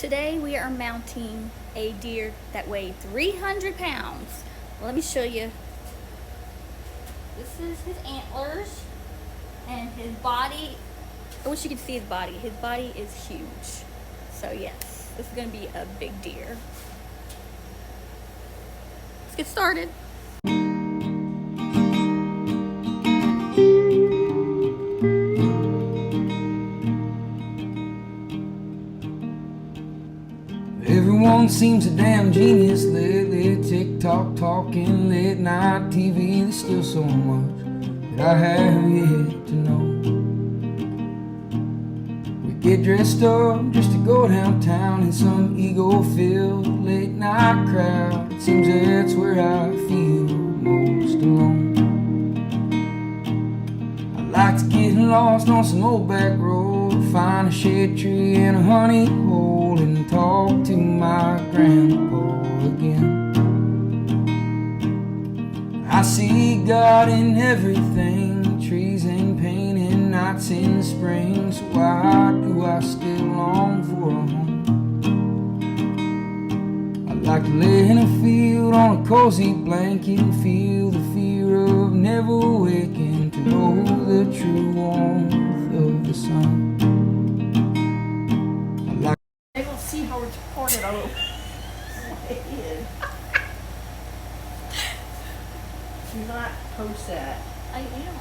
Today we are mounting a deer that weighed 300 pounds. Let me show you. This is his antlers and his body. I wish you could see his body. His body is huge. So yes, this is gonna be a big deer. Let's get started. Everyone seems a damn genius lately. TikTok talking, late night TV. There's still so much that I have yet to know. We get dressed up just to go downtown in some ego-filled late night crowd. It seems that's where I feel most alone. I like to get lost on some old back road, find a shade tree and a honey hole, and talk to my grandpa again. I see God in everything, trees and pain and nights in spring. So why do I still long for a home? I like to lay in a field on a cozy blanket and feel the fear of never waking, to know the true warmth of the sun. They will see how it's recorded on Do not post that. I am.